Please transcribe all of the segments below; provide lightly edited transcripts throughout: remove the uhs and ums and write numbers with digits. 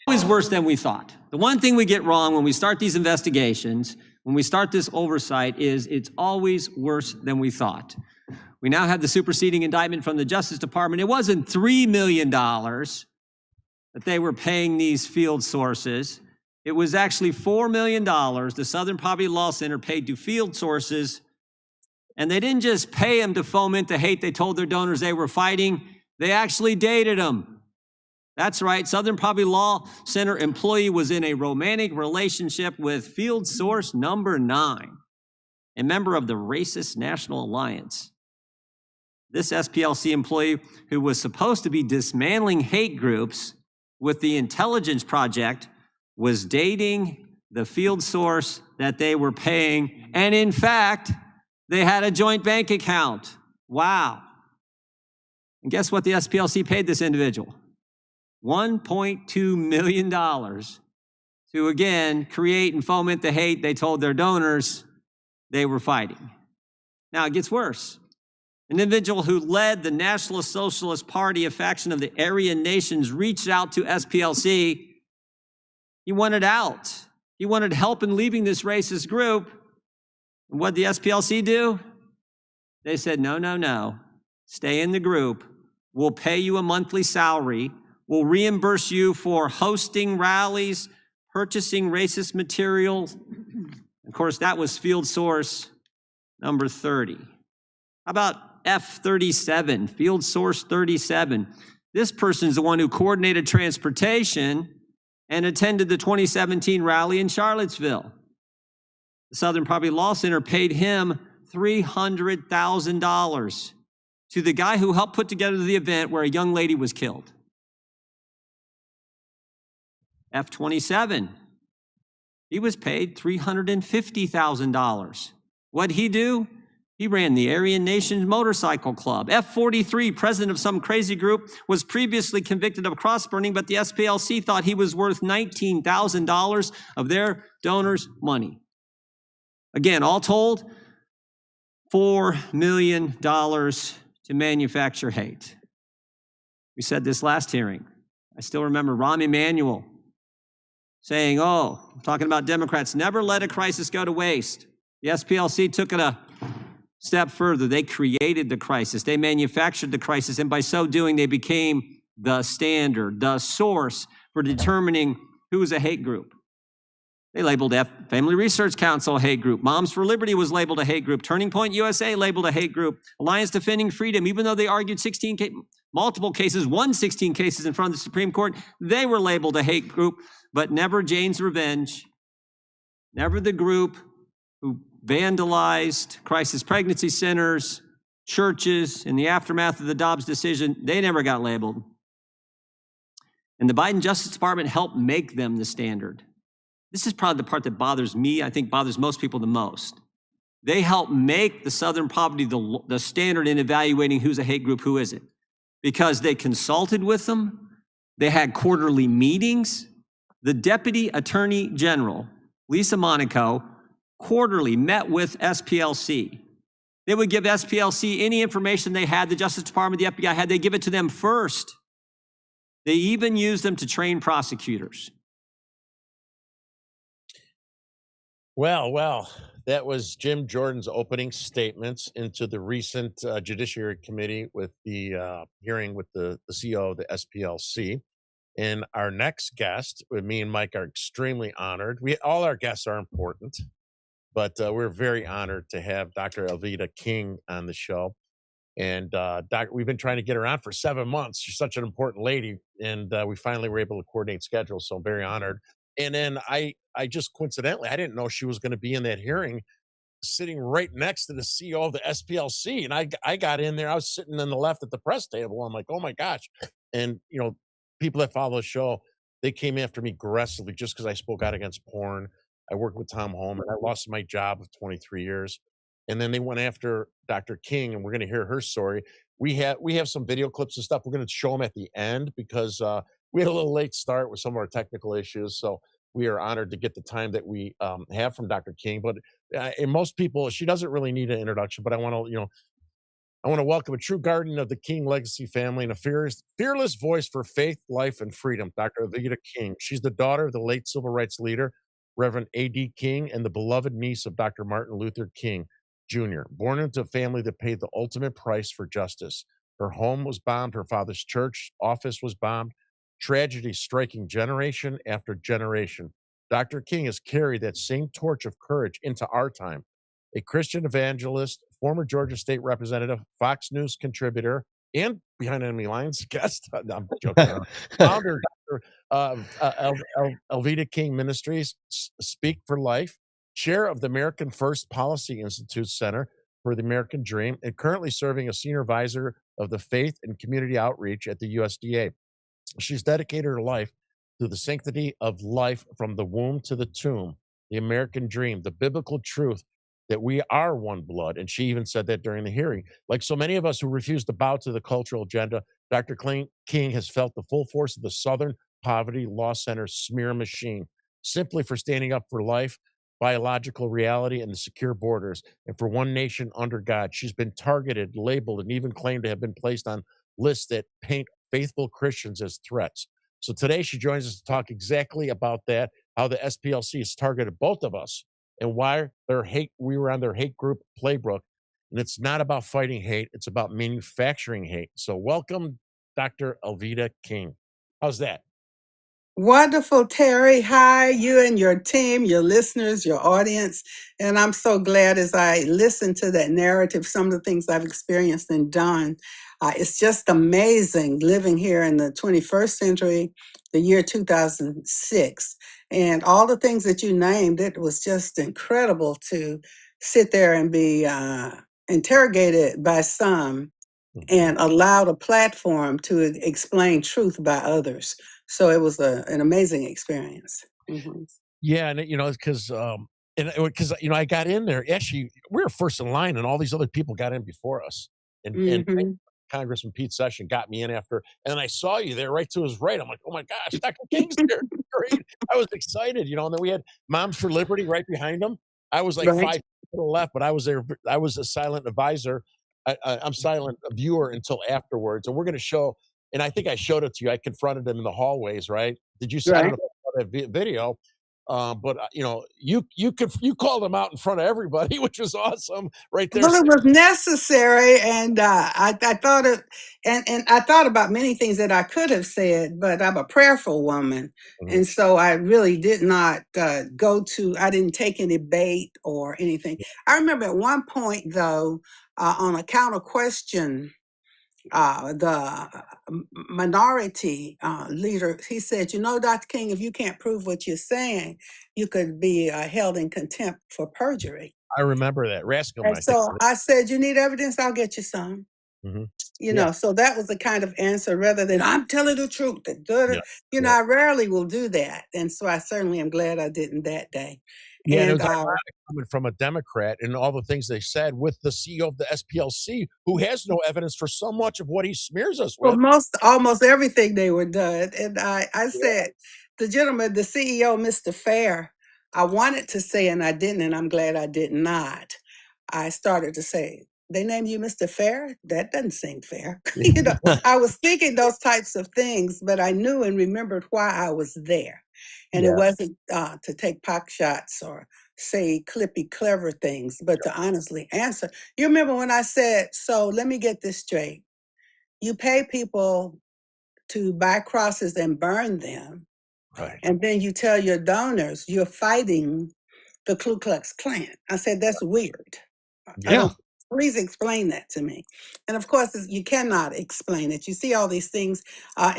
Always worse than we thought. The one thing we get wrong when we start these investigations, when we start this oversight, is it's always worse than we thought. We now have the superseding indictment from the Justice Department. It wasn't $3 million that they were paying these field sources. It was actually $4 million the Southern Poverty Law Center paid to field sources. And they didn't just pay them to foment the hate they told their donors they were fighting. They actually dated them. That's right. Southern Poverty Law Center employee was in a romantic relationship with field source number 9, a member of the Racist National Alliance. This SPLC employee, who was supposed to be dismantling hate groups with the Intelligence Project, was dating the field source that they were paying. And in fact, they had a joint bank account. Wow. And guess what the SPLC paid this individual? $1.2 million to, again, create and foment the hate they told their donors they were fighting. Now, it gets worse. An individual who led the National Socialist Party, a faction of the Aryan nations, reached out to SPLC. He wanted out. He wanted help in leaving this racist group. And what did the SPLC do? They said, no, no, no. Stay in the group. We'll pay you a monthly salary. We'll reimburse you for hosting rallies, purchasing racist materials. Of course, that was field source number 30. How about F37, field source 37? This person's the one who coordinated transportation and attended the 2017 rally in Charlottesville. The Southern Poverty Law Center paid him $300,000 to the guy who helped put together the event where a young lady was killed. F27, he was paid $350,000. What'd he do? He ran the Aryan Nations Motorcycle Club. F43, president of some crazy group, was previously convicted of cross-burning, but the SPLC thought he was worth $19,000 of their donors' money. Again, all told, $4 million to manufacture hate. We said this last hearing. I still remember Rahm Emanuel saying, I'm talking about Democrats, never let a crisis go to waste. The SPLC took it a step further. They created the crisis. They manufactured the crisis, and by so doing, they became the standard, the source for determining who was a hate group. They labeled Family Research Council a hate group. Moms for Liberty was labeled a hate group. Turning Point USA labeled a hate group. Alliance Defending Freedom, even though they argued multiple cases, won 16 cases in front of the Supreme Court, they were labeled a hate group, but never Jane's Revenge, never the group who vandalized crisis pregnancy centers, churches in the aftermath of the Dobbs decision. They never got labeled. And the Biden Justice Department helped make them the standard. This is probably the part that bothers me, I think bothers most people the most. They helped make the Southern Poverty the standard in evaluating who's a hate group, who isn't. Because they consulted with them, they had quarterly meetings. The Deputy Attorney General, Lisa Monaco, quarterly met with SPLC. They would give SPLC any information they had, the Justice Department, the FBI had, they give it to them first. They even used them to train prosecutors. Well, that was Jim Jordan's opening statements into the recent Judiciary Committee with the hearing with the CEO of the SPLC. And our next guest, me and Mike are extremely honored. All our guests are important, but we're very honored to have Dr. Alveda King on the show. And we've been trying to get her on for 7 months. She's such an important lady, and we finally were able to coordinate schedules, so I'm very honored. And then I just coincidentally, I didn't know she was going to be in that hearing, sitting right next to the CEO of the SPLC. And I got in there, I was sitting on the left at the press table. I'm like, oh my gosh. And, people that follow the show, they came after me aggressively just because I spoke out against porn. I worked with Tom Homan. I lost my job of 23 years. And then they went after Dr. King, and we're going to hear her story. We have some video clips and stuff. We're going to show them at the end because we had a little late start with some of our technical issues. So we are honored to get the time that we have from Dr. King. But and most people, she doesn't really need an introduction, but I want to, I want to welcome a true guardian of the King legacy family and a fearless voice for faith, life, and freedom, Dr. Avita King. She's the daughter of the late civil rights leader, Reverend A.D. King, and the beloved niece of Dr. Martin Luther King Jr., born into a family that paid the ultimate price for justice. Her home was bombed, her father's church office was bombed, tragedy striking generation after generation. Dr. King has carried that same torch of courage into our time. A Christian evangelist, former Georgia state representative, Fox News contributor, and Behind Enemy Lines guest. I'm joking around. Founder, Dr. Elvita King Ministries, Speak for Life, chair of the American First Policy Institute Center for the American Dream, and currently serving as senior advisor of the faith and community outreach at the USDA. She's dedicated her life to the sanctity of life from the womb to the tomb, the American dream, the biblical truth that we are one blood. And she even said that during the hearing. Like so many of us who refuse to bow to the cultural agenda, Dr. King has felt the full force of the Southern Poverty Law Center smear machine, simply for standing up for life, biological reality, and the secure borders, and for one nation under God. She's been targeted, labeled, and even claimed to have been placed on lists that paint faithful Christians as threats. So today she joins us to talk exactly about that, how the SPLC has targeted both of us and why we were on their hate group playbook. And it's not about fighting hate, it's about manufacturing hate. So welcome, Dr. Elvita King. How's that? Wonderful, Terry. Hi, you and your team, your listeners, your audience. And I'm so glad as I listen to that narrative, some of the things I've experienced and done. It's just amazing living here in the 21st century, the year 2006. And all the things that you named, it was just incredible to sit there and be interrogated by some and allowed a platform to explain truth by others. So it was an amazing experience. Mhm. Yeah, and because I got in there. Actually, we were first in line, and all these other people got in before us. And Mhm. Congressman Pete Sessions got me in after, and then I saw you there right to his right. I'm like, oh my gosh, Dr. King's here! Great! I was excited, And then we had Moms for Liberty right behind him. I was like Right, 5 to the left, but I was there. I was a silent advisor. I'm silent viewer until afterwards, and we're going to show. And I think I showed it to you. I confronted him in the hallways. Right? Did you see? I don't right. know if you saw that video. But you called him out in front of everybody, which was awesome, right there. Well, it was necessary, and I thought of, and I thought about many things that I could have said, but I'm a prayerful woman, Mhm. and so I really did not I didn't take any bait or anything. I remember at one point, though, on a counter question, the minority leader, he said, Dr. King, if you can't prove what you're saying, you could be held in contempt for perjury. I remember that Rascom. And I think. so I said, you need evidence? I'll get you some. Mhm. Yeah, So that was the kind of answer rather than I'm telling the truth. yeah, yeah. I rarely will do that. And so I certainly am glad I didn't that day. Yeah, and it And was ironic coming from a Democrat and all the things they said with the CEO of the SPLC, who has no evidence for so much of what he smears us for with. almost everything they were done. And I Yeah. said, the gentleman, the CEO, Mr. Fair, I wanted to say, and I didn't, and I'm glad I did not. I started to say, they named you Mr. Fair? That doesn't seem fair. I was thinking those types of things, but I knew and remembered why I was there. And it Yeah. wasn't to take pock shots or say clippy, clever things, but to honestly answer. You remember when I said, so let me get this straight. You pay people to buy crosses and burn them, Right. and then you tell your donors you're fighting the Ku Klux Klan. I said, that's weird. I Yeah. don't, please explain that to me. And of course, you cannot explain it. You see all these things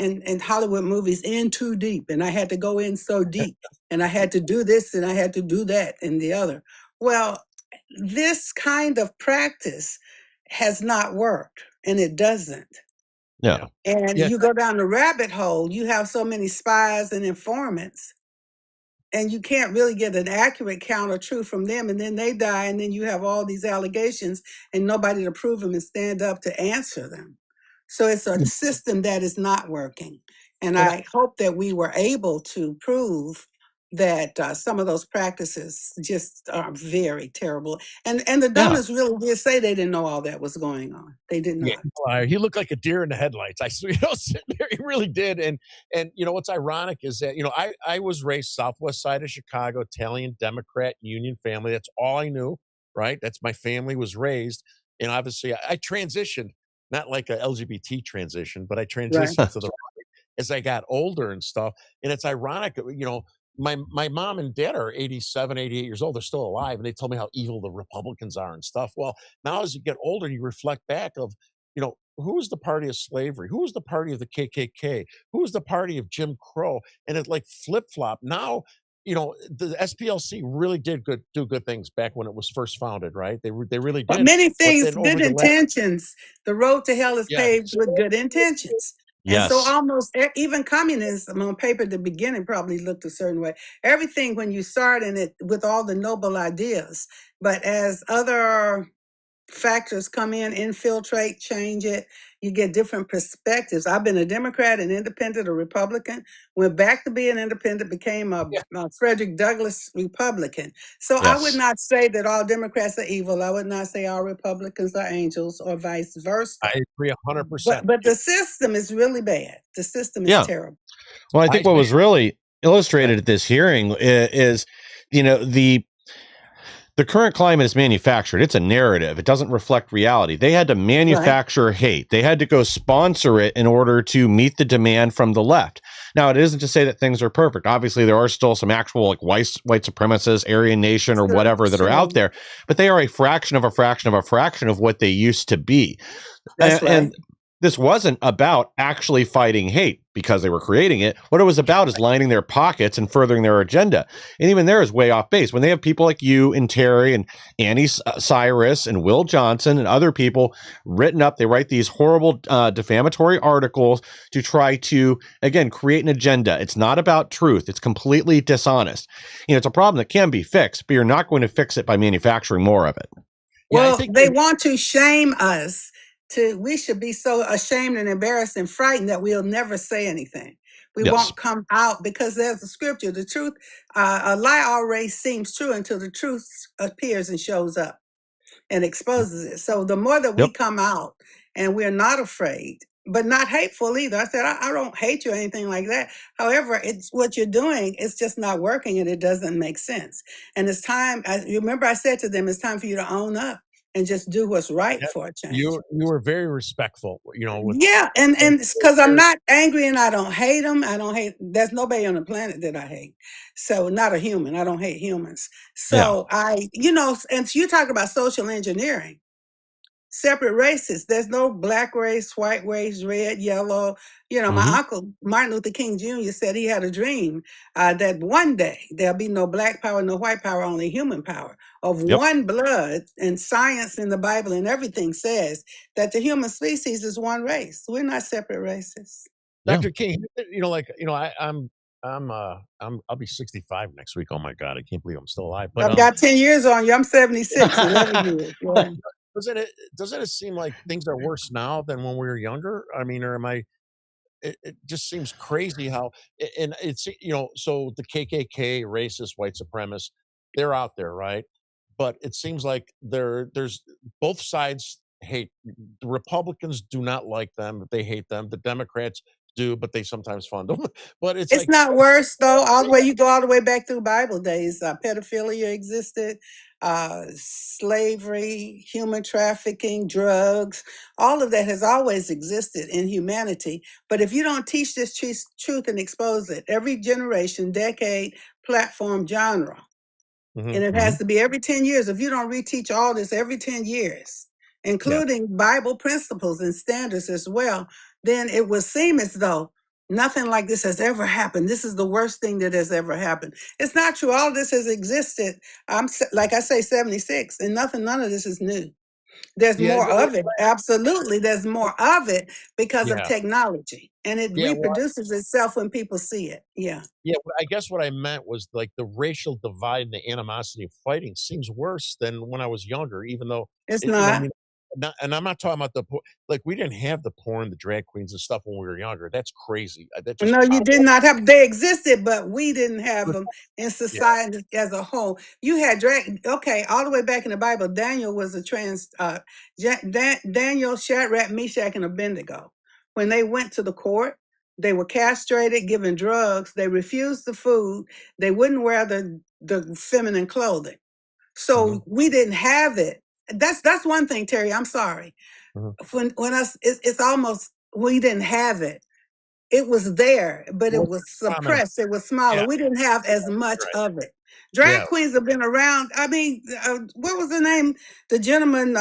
in Hollywood movies in too deep, and I had to go in so deep, and I had to do this, and I had to do that, and the other. Well, this kind of practice has not worked, and it doesn't. Yeah. And Yeah. you go down the rabbit hole, you have so many spies and informants, and you can't really get an accurate count of truth from them. And then they die, and then you have all these allegations and nobody to prove them and stand up to answer them. So it's a system that is not working. And And I hope that we were able to prove that some of those practices just are very terrible. And the Yeah. donors really did say they didn't know all that was going on. They did Yeah, not. he looked like a deer in the headlights. I swear, sitting there, he really did. And what's ironic is that I was raised Southwest side of Chicago, Italian Democrat Union family. That's all I knew. Right, that's my family was raised, and obviously I transitioned, not like a LGBT transition, but I Right. transitioned to the right as I got older and stuff. And it's ironic, my mom and dad are 87, 88 years old. They're still alive, and they told me how evil the Republicans are and stuff. Well, now as you get older, you reflect back of who was the party of slavery? Who was the party of the KKK? Who was the party of Jim Crow? And it like flip flop. Now, the SPLC really did do good things back when it was first founded, right? They really But did. many But things, then over good the last, intentions. The road to hell is yeah, paved with good intentions. And so Yes. almost even communism on paper at the beginning probably looked a certain way. Everything when you start in it with all the noble ideas, but as other factors come in, infiltrate, change it, you get different perspectives. I've been a Democrat, an independent, a Republican, went back to being independent, became a Frederick Douglass Republican. So I would Yes. not say that all Democrats are evil. I would not say all Republicans are angels or vice I versa. agree 100%. But the system is really bad. The system is Yeah. terrible. Well, I I think what was think really that, illustrated at this hearing is, the current climate is manufactured. It's a narrative. It doesn't reflect reality. They had to Right. manufacture hate. They had to go sponsor it in order to meet the demand from the left. Now, it isn't to say that things are perfect. Obviously, there are still some actual like white supremacists, Aryan Nation, or Sure, whatever that are sure. out there, but they are a fraction of a fraction of a fraction of what they used to be. That's right. And this wasn't about actually fighting hate because they were creating it. What it was about is lining their pockets and furthering their agenda. And even there is way off base. When they have people like you and Terry and Annie Cyrus and Will Johnson and other people written up, they write these horrible defamatory articles to try to, again, create an agenda. It's not about truth. It's completely dishonest. It's a problem that can be fixed, but you're not going to fix it by manufacturing more of it. yeah, I Well, think they want to shame us we should be so ashamed and embarrassed and frightened that we'll never say anything. We Yes. won't come out because there's a scripture. The truth, a lie always seems true until the truth appears and shows up and exposes it. So the more that we Yep. come out and we're not afraid, but not hateful either. I said, I don't hate you or anything like that. However, it's what you're doing, it's just not working and it doesn't make sense. And it's time, you remember I said to them, it's time for you to own up and just do what's right yeah, for a change. you were very respectful, with Yeah, and and because I'm very, not angry and I don't hate them. I don't hate. There's nobody on the planet that I hate. So not a human. I don't hate humans. Yeah. So and so you talk about social engineering. Separate races. There's no black race, white race, red, yellow. My Mm-hmm. uncle Martin Luther King Jr. said he had a dream that one day there'll be no black power, no white power, only human power of Yep. one blood. And science in the Bible and everything says that the human species is one race. We're not separate races. Yeah. Dr. King, I'll be 65 next week. Oh my God, I can't believe I'm still alive. But I've got 10 years on you. I'm 76, 11 years. Yeah. doesn't it seem like things are worse now than when we were younger? I mean, or am I? It just seems crazy how, and it's so the KKK, racist, white supremacists, they're out there, right? But it seems like there's both sides hate. The Republicans do not like them; they hate them. The Democrats do, but they sometimes fund them. But it's It's like, not worse though. You go all the way back through Bible days. Pedophilia existed, slavery, human trafficking, drugs. All of that has always existed in humanity. But if you don't teach this truth and expose it, every generation, decade, platform, genre, mhm. and it Mm-hmm. has to be every 10 years. If you don't reteach all this every 10 years, Yeah, including Bible principles and standards as well, then it would seem as though nothing like this has ever happened. This is the worst thing that has ever happened. It's not true. All this has existed. Like I say, 76, and none of this is new. There's yeah, more of it. Absolutely. There's more of it because of yeah, technology. And it yeah. Well, reproduces itself when people see it. Yeah. yeah. I guess what I meant was like the racial divide and the animosity of fighting seems worse than when I was younger. Even though, It's I not. mean, and I'm not talking about the like we didn't have the porn, the drag queens and stuff when we were younger. That's crazy. That just No, you popped did up. not have. They existed, but we didn't have them in Yeah, society as a whole. You had drag. Okay, all the way back in the Bible, Daniel was a trans. Daniel, Shadrach, Meshach, and Abednego. When they went to the court, they were castrated, given drugs. They refused the food. They wouldn't wear the feminine clothing. hmm So we didn't have it. That's one thing, Terry. I'm sorry. hmm When us, it's almost we didn't have it. It was there, but it More was prominent. suppressed. It was smaller. Yeah, We didn't have as you're much right. of it. Yeah, Drag queens have been around. I mean, what was the name? The gentleman,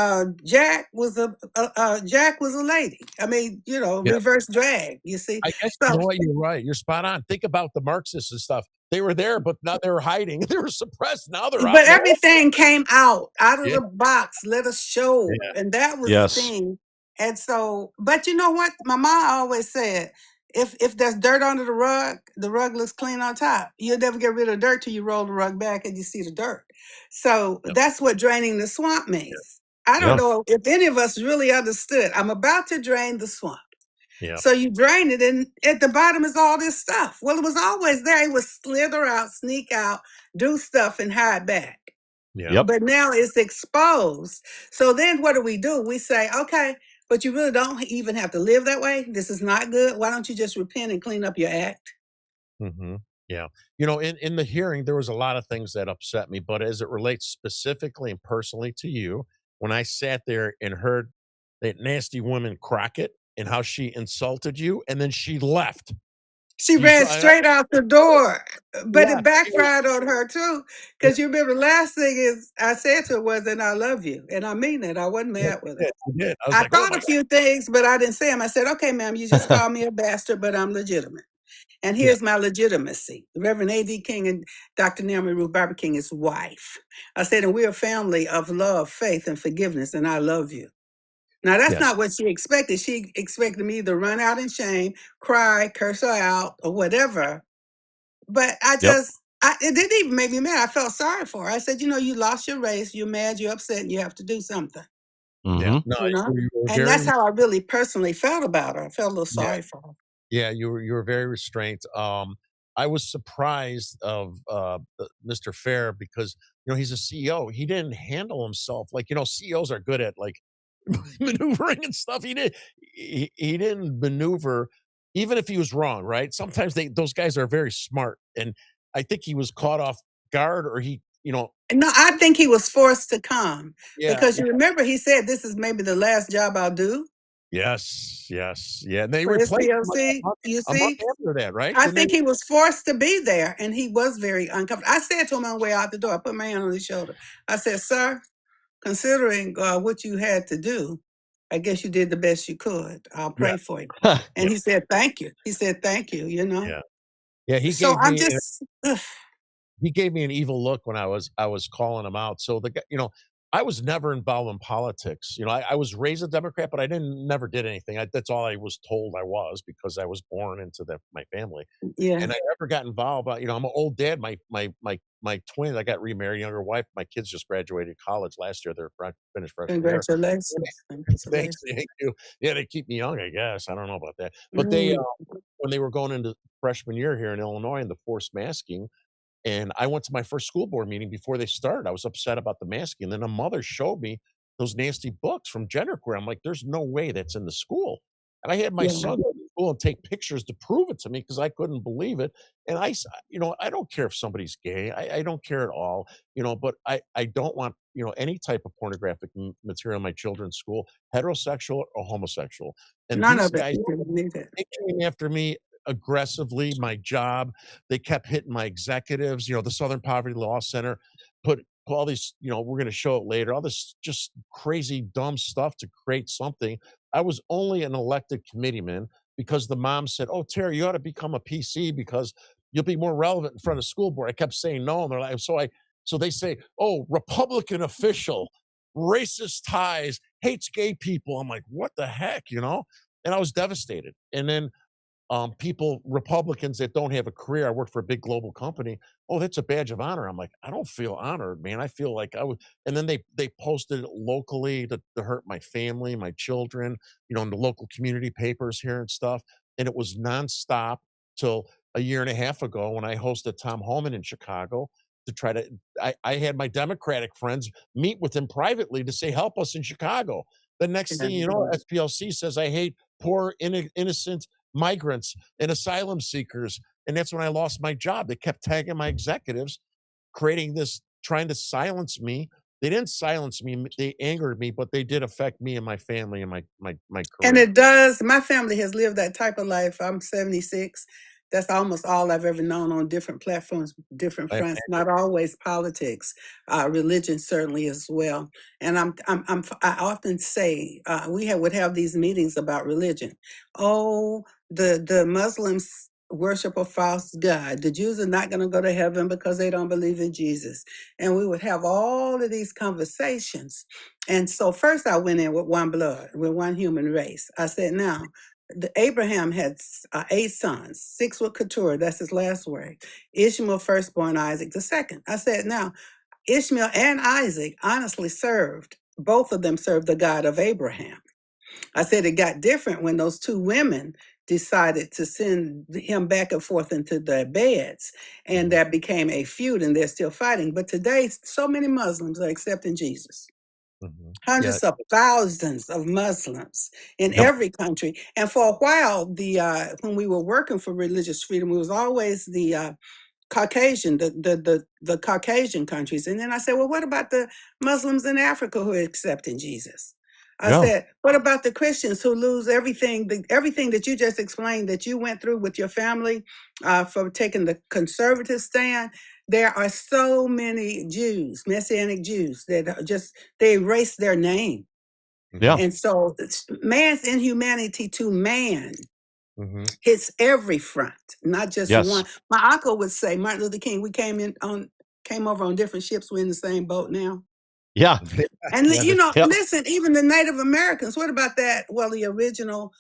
Jack was a lady. I mean, yeah. reverse drag. You see, I guess you so know what, you're right. You're spot on. Think about the Marxists and stuff. They were there, but now they were hiding. They were suppressed. Now they're out but in the open. everything came out of Yeah, the box, let us show, yeah, and that was the Yes. thing. And so, but you know what? My mom always said, if there's dirt under the rug looks clean on top. You'll never get rid of dirt till you roll the rug back and you see the dirt. So yeah, that's what draining the swamp yeah, means. I don't Yeah. know if any of us really understood. I'm about to drain the swamp. yeah, So you drain it, and at the bottom is all this stuff. Well, it was always there. It would slither out, sneak out, do stuff, and hide back. yeah, Yep. But now it's exposed. So then what do? We say, okay, but you really don't even have to live that way. This is not good. Why don't you just repent and clean up your act? hmm yeah. In the hearing, there was a lot of things that upset me, but as it relates specifically and personally to you, when I sat there and heard that nasty woman Crockett and how she insulted you, and then she left. She You ran saw, and I, straight out the door, but it left. She was, backfired on her too. yeah, Because you remember the last thing is I said to her was, and I love you. And I mean it. I wasn't yeah, mad with her. she did. I was I like, oh thought my a few things, but I didn't say them. I said, okay, ma'am, you just called me a bastard, but I'm legitimate. And God. here's my legitimacy. Reverend A.D. King and Dr. Naomi Ruth Barber King is wife. I said, and we're a family of love, faith, and forgiveness, and I love you. Now, that's Yes. not what she expected. She expected me to run out in shame, cry, curse her out, or whatever. But Yep. it didn't even make me mad. I felt sorry for her. I said, you lost your race, you're mad, you're upset, and you have to do something, Yeah. Hmm. No, you know? you were And that's very, how I really personally felt about her. I felt a little yeah, sorry for her. yeah, you were very restrained. I was surprised of Mr. Fair because he's a CEO. He didn't handle himself like CEOs are good at like maneuvering and stuff. He didn't maneuver, even if he was wrong. Right? Sometimes those guys are very smart, and I think he was caught off guard, or No, I think he was forced to come yeah, because you remember he said this is maybe the last job I'll do yes, yes, yeah. And they for replaced him SPLC. You a month see, after that, right? I Didn't they? think he was forced to be there and he was very uncomfortable. I said to him on the way out the door, I put my hand on his shoulder. I said, sir, considering what you had to do, I guess you did the best you could. I'll Yeah, pray for you. yeah, And he said, thank you. He said, thank you. yeah, yeah. So I'm just, ugh. He gave me an evil look when I was calling him out. So the guy, I was never involved in politics. I was raised a Democrat, but I never did anything. That's all I was told I was because I was born into my family, Yeah, and I never got involved. I'm an old dad. My twins. I got remarried, younger wife. My kids just graduated college last year. They're finished freshman year. congratulations. Thanks, Congratulations. thank you. Yeah, they keep me young, I guess. I don't know about that, but Mm. when they were going into freshman year here in Illinois and the forced masking. And I went to my first school board meeting before they started. I was upset about the masking. Then a mother showed me those nasty books from genderqueer. I'm like, there's no way that's in the school. And I had my Yeah, son go to school and take pictures to prove it to me because I couldn't believe it. And I don't care if somebody's gay. I don't care at all, but I don't want, any type of pornographic material in my children's school, heterosexual or homosexual. And none these of it. guys, You didn't need it. they came after me aggressively, my job. They kept hitting my executives. The Southern Poverty Law Center put all these, we're going to show it later, all this just crazy, dumb stuff to create something. I was only an elected committeeman because the mom said, oh, Terry, you ought to become a PC because you'll be more relevant in front of school board. I kept saying no. And they're like, so they say, oh, Republican official, racist ties, hates gay people. I'm like, what the heck, And I was devastated. And then people, Republicans that don't have a career, I work for a big global company. Oh, that's a badge of honor. I'm like, I don't feel honored, man. I feel like I would. And then they posted it locally to hurt my family, my children, in the local community papers here and stuff. And it was nonstop till a year and a half ago when I hosted Tom Homan in Chicago to try to. I had my Democratic friends meet with him privately to say, help us in Chicago. The next thing you know, SPLC says I hate poor, innocent migrants and asylum seekers. And that's when I lost my job. They kept tagging my executives, creating this, trying to silence me. They didn't silence me. They angered me, but they did affect me and my family and my And career. it does. My family has lived that type of life. I'm 76. That's almost all I've ever known on different platforms, different I fronts. Not always politics, religion certainly as well. And I often say would have these meetings about religion. Oh, the Muslims worship a false god. The Jews are not going to go to heaven because they don't believe in Jesus. And we would have all of these conversations. And so first I went in with one blood, with one human race. I said, now, Abraham had 8 sons, 6 with Keturah, that's his last word. Ishmael firstborn, Isaac the second. I said, now, Ishmael and Isaac honestly both of them served the God of Abraham. I said it got different when those 2 women decided to send him back and forth into their beds, and that became a feud, and they're still fighting. But today, so many Muslims are accepting Jesus. Yeah. Hundreds of thousands of Muslims in Yep. every country. And for a while, when we were working for religious freedom, it was always the Caucasian, the Caucasian countries. And then I said, well, what about the Muslims in Africa who are accepting Jesus? I Yeah. said, what about the Christians who lose everything that you just explained that you went through with your family for taking the conservative stand? There are so many Jews, Messianic Jews, that they erase their name. Yeah. And so man's inhumanity to man Mm-hmm. hits every front, not just Yes. one. My uncle would say, Martin Luther King, we came over on different ships. We're in the same boat now. Yeah. And Yep. listen, even the Native Americans, what about that? Well, the original,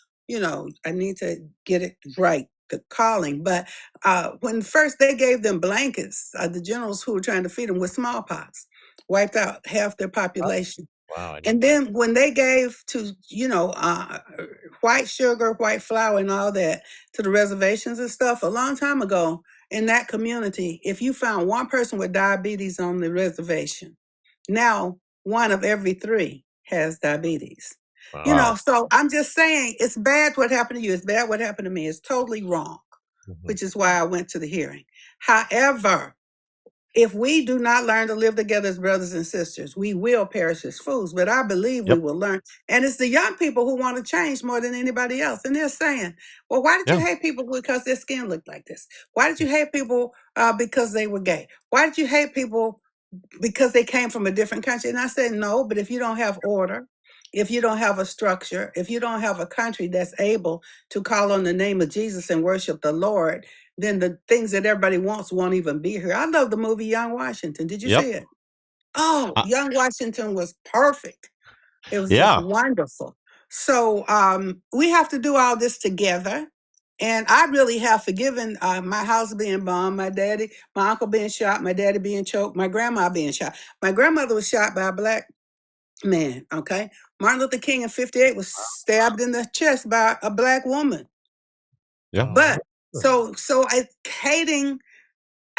I need to get it right, the calling. But when first they gave them blankets, the generals who were trying to feed them with smallpox, wiped out half their population. Wow. And then when they gave to, white sugar, white flour, and all that to the reservations and stuff, a long time ago in that community, if you found one person with diabetes on the reservation, now 1 of every 3 has diabetes. Wow. So I'm just saying it's bad what happened to you. It's bad what happened to me. It's totally wrong, which is why I went to the hearing. However, if we do not learn to live together as brothers and sisters, we will perish as fools. But I believe we Yep. will learn. And it's the young people who want to change more than anybody else. And they're saying, well, why did you Yeah. hate people because their skin looked like this? Why did you hate people because they were gay? Why did you hate people because they came from a different country? And I said, no, but if you don't have order, if you don't have a structure, if you don't have a country that's able to call on the name of Jesus and worship the Lord, then the things that everybody wants won't even be here. I love the movie Young Washington. Did you Yep. see it? Oh, Uh, Young Washington was perfect. It was just yeah. wonderful. So we have to do all this together. And I really have forgiven my house being bombed, my uncle being shot, my daddy being choked, my grandma being shot. My grandmother was shot by a black man, okay? Martin Luther King in 58 was stabbed in the chest by a black woman. Yeah. But so I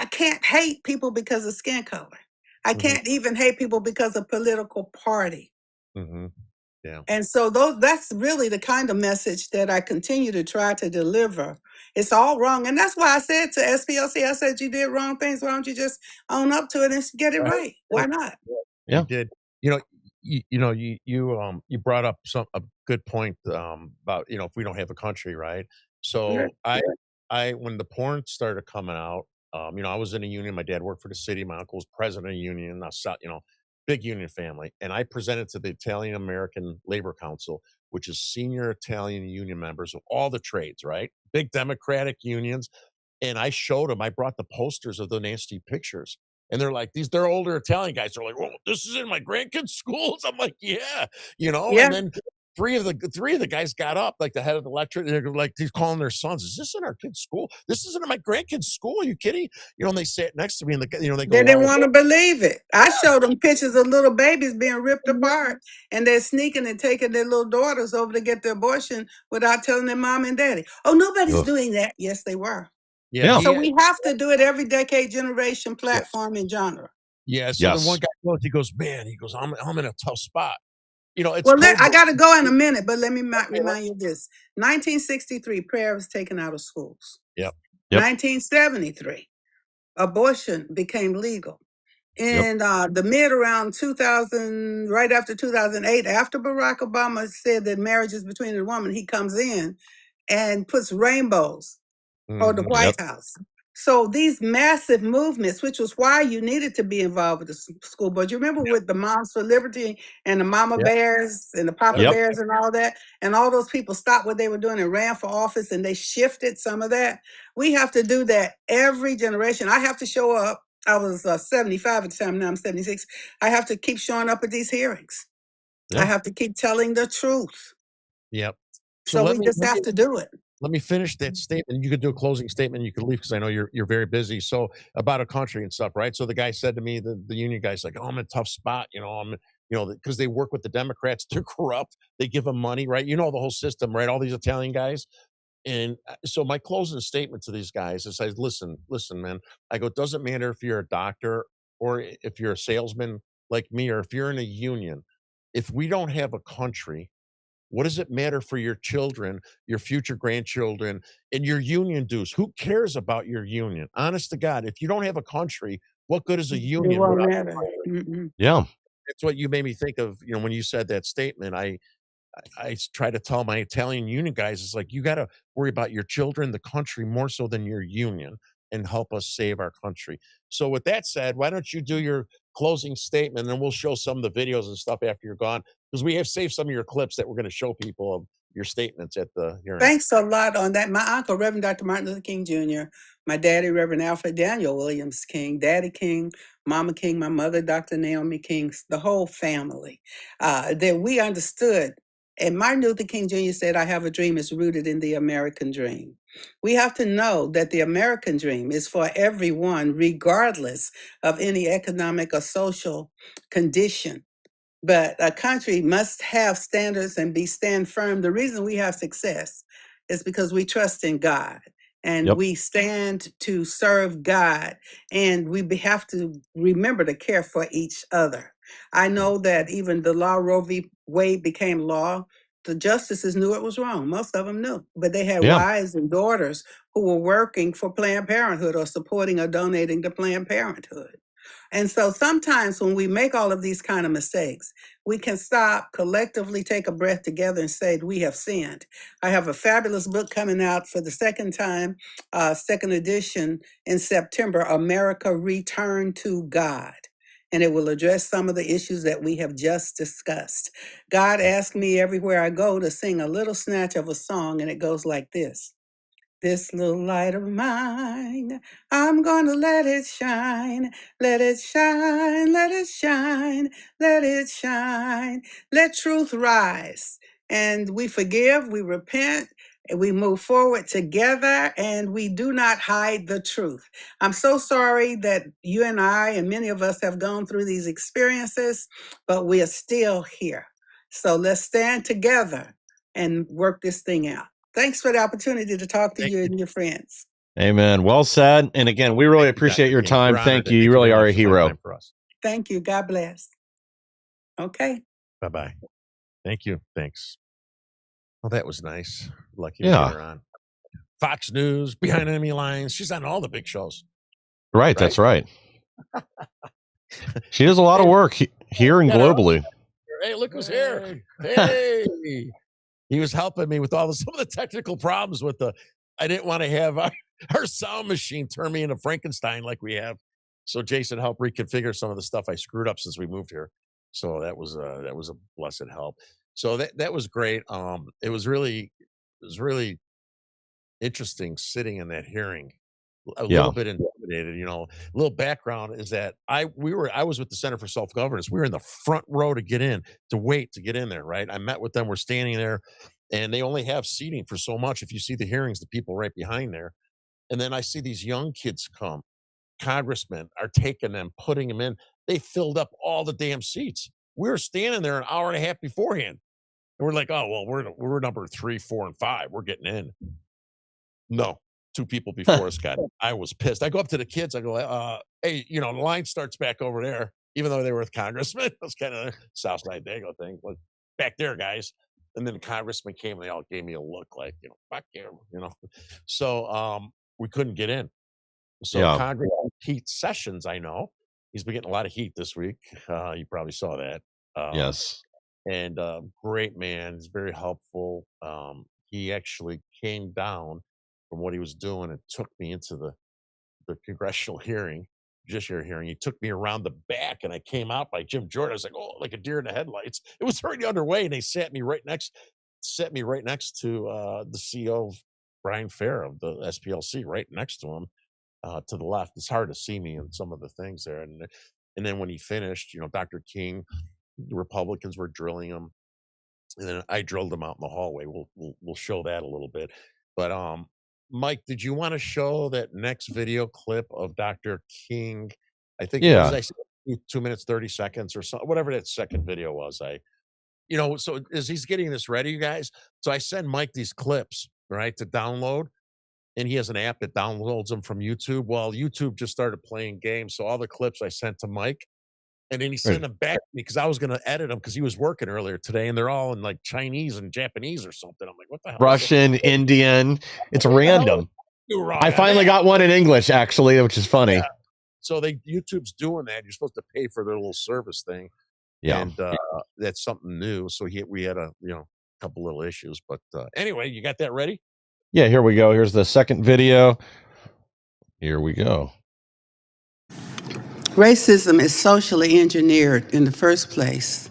can't hate people because of skin color. I can't even hate people because of political party. Yeah. And so that's really the kind of message that I continue to try to deliver. It's all wrong. And that's why I said to SPLC, I said, you did wrong things. Why don't you just own up to it and get it right? Why not? Yeah. You did. You brought up a good point about if we don't have a country, right? So when the porn started coming out, I was in a union. My dad worked for the city. My uncle was president of a union. Big union family. And I presented to the Italian American Labor Council, which is senior Italian union members of all the trades, right? Big Democratic unions. And I showed them. I brought the posters of the nasty pictures. And they're like, they're older Italian guys. They're like, well, this is in my grandkids' schools. I'm like, yeah. Yeah. And then three of the guys got up, like the head of the lecture, and they're like, he's calling their sons. Is this in our kid's school? This isn't in my grandkid's school. Are you kidding? And they sat next to me, and they go, They didn't well, want to believe it. I showed them pictures of little babies being ripped apart, and they're sneaking and taking their little daughters over to get the abortion without telling their mom and daddy. Oh, nobody's Ugh. doing that. Yes, they were. yeah, So we have to do it every decade, generation, yeah, platform, and genre. yeah. So the one Yes. guy goes, man, I'm in a tough spot. It's Well, cold. I got to go in a minute, but let me remind you of this. 1963, prayer was taken out of schools. Yep. 1973, abortion became legal. In the mid around 2000, right after 2008, after Barack Obama said that marriage is between a woman, he comes in and puts rainbows on the Mhm. White House. So these massive movements, which was why you needed to be involved with the school board. You remember with the Moms for Liberty and the Mama Yep. Bears and the Papa Yep. Bears and all that, and all those people stopped what they were doing and ran for office, and they shifted some of that. We have to do that every generation. I have to show up. I was 75 at the time. Now I'm 76. I have to keep showing up at these hearings. I Yeah. have to keep telling the truth. Yep. So So we just have to do it. let me finish that statement. You could do a closing statement. You could leave because I know you're very busy. So about a country and stuff, right? So the guy said to me, the union guy's like, "Oh, I'm in a tough spot. Because they work with the Democrats. They're corrupt. They give them money, right? You know the whole system, right? All these Italian guys." And so my closing statement to these guys is, I listen, man. I go, it doesn't matter if you're a doctor or if you're a salesman like me, or if you're in a union. If we don't have a country, what does it matter for your children, your future grandchildren, and your union dues? Who cares about your union? Honest to God, if you don't have a country, what good is a It union won't without? matter. Mm-mm. Yeah. That's what you made me think of. When you said that statement, I try to tell my Italian union guys, it's like, you got to worry about your children, the country, more so than your union, and help us save our country. So, with that said, why don't you do your closing statement, and we'll show some of the videos and stuff after you're gone, because we have saved some of your clips that we're going to show people of your statements at the hearing. Thanks a lot on that. My uncle, Reverend Dr. Martin Luther King Jr., my daddy, Reverend Alfred Daniel Williams King, Daddy King, Mama King, my mother, Dr. Naomi King, the whole family, that we understood. And Martin Luther King Jr. said, I have a dream is rooted in the American dream. We have to know that the American dream is for everyone, regardless of any economic or social condition. But a country must have standards and stand firm. The reason we have success is because we trust in God and Yep. we stand to serve God, and we have to remember to care for each other. I know that even the law Roe v. Wade became law. The justices knew it was wrong. Most of them knew, but they had Yeah. wives and daughters who were working for Planned Parenthood or supporting or donating to Planned Parenthood. And so sometimes when we make all of these kind of mistakes, we can stop, collectively take a breath together and say, we have sinned. I have a fabulous book coming out for the second time, second edition in September, America Return to God. And it will address some of the issues that we have just discussed. God asked me everywhere I go to sing a little snatch of a song, and it goes like this. This little light of mine, I'm gonna let it shine, let it shine, let it shine, let it shine. Let truth rise. And we forgive, we repent, and we move forward together, and we do not hide the truth. I'm so sorry that you and I and many of us have gone through these experiences, but we are still here. So let's stand together and work this thing out. Thanks for the opportunity to talk to Thank you you. and your friends. Amen. Well said. And again, we really appreciate Dr. your King. time. We're honored. Thank you. You Thank really very are much a for finding hero. time for us. Thank you. God bless. Okay. Bye-bye. Thank you. Thanks. Well, that was nice. Lucky to Yeah. get her on Fox News, Behind Enemy Lines. She's on all the big shows. Right. That's right. She does a lot of work here and globally. Hey, look who's here. Hey. He was helping me with some of the technical problems with I didn't want to have our sound machine turn me into Frankenstein like we have. So Jason helped reconfigure some of the stuff I screwed up since we moved here. So that was a blessed help. So that was great. It was really interesting sitting in that hearing a Yeah. little bit intimidated. A little background is that I was with the Center for Self-Governance. We were in the front row to get in, to wait to get in there, right? I met with them. We're standing there, and they only have seating for so much. If you see the hearings, the people right behind there. And then I see these young kids come. Congressmen are taking them, putting them in. They filled up all the damn seats. We were standing there an hour and a half beforehand. And we're like, oh, well, we're number 3, 4, and 5. We're getting in. No, 2 people before us got in. I was pissed. I go up to the kids. I go, hey, the line starts back over there, even though they were with congressmen. It was kind of a Southside Dago thing. Like, back there, guys. And then the congressman came, and they all gave me a look like, fuck you. So we couldn't get in. So Yeah. Congressman Pete Sessions, I know, he's been getting a lot of heat this week. You probably saw that. Yes. And great man. He's very helpful. He actually came down from what he was doing and took me into the congressional judiciary hearing. He took me around the back, and I came out by Jim Jordan. I was like, oh, like a deer in the headlights. It was already underway, and they set me right next to the CEO, Brian Fair of the SPLC, right next to him. To the left. It's hard to see me in some of the things there. And then when he finished, Dr. King, the Republicans were drilling him. And then I drilled him out in the hallway. We'll show that a little bit. But Mike, did you want to show that next video clip of Dr. King? I think Yeah. what did I say, 2 minutes, 30 seconds or something, whatever that second video was. So as he's getting this ready, you guys, so I send Mike these clips, right, to download. And he has an app that downloads them from YouTube. Well, YouTube just started playing games. So all the clips I sent to Mike, and then he sent them back to me because I was going to edit them because he was working earlier today, and they're all in like Chinese and Japanese or something. I'm like, what the hell? Russian, Indian. It's random. I finally got one in English, actually, which is funny. Yeah. So YouTube's doing that. You're supposed to pay for their little service thing. Yeah. And that's something new. So we had a couple little issues. But anyway, you got that ready? Yeah, here we go. Here's the second video. Here we go. Racism is socially engineered in the first place.